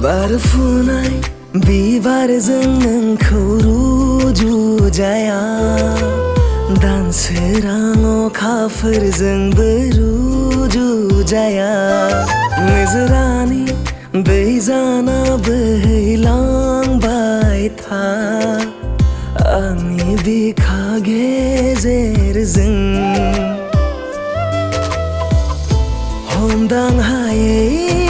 बारफुनाय बिबारजों नोंखौ रुजुजाया, दानसोरां अखाफोरजोंबो रुजुजाया। निजोरानि दै जाना बोहैलांबाय था आंनि बिखा गेजेरजों, हमदां हायै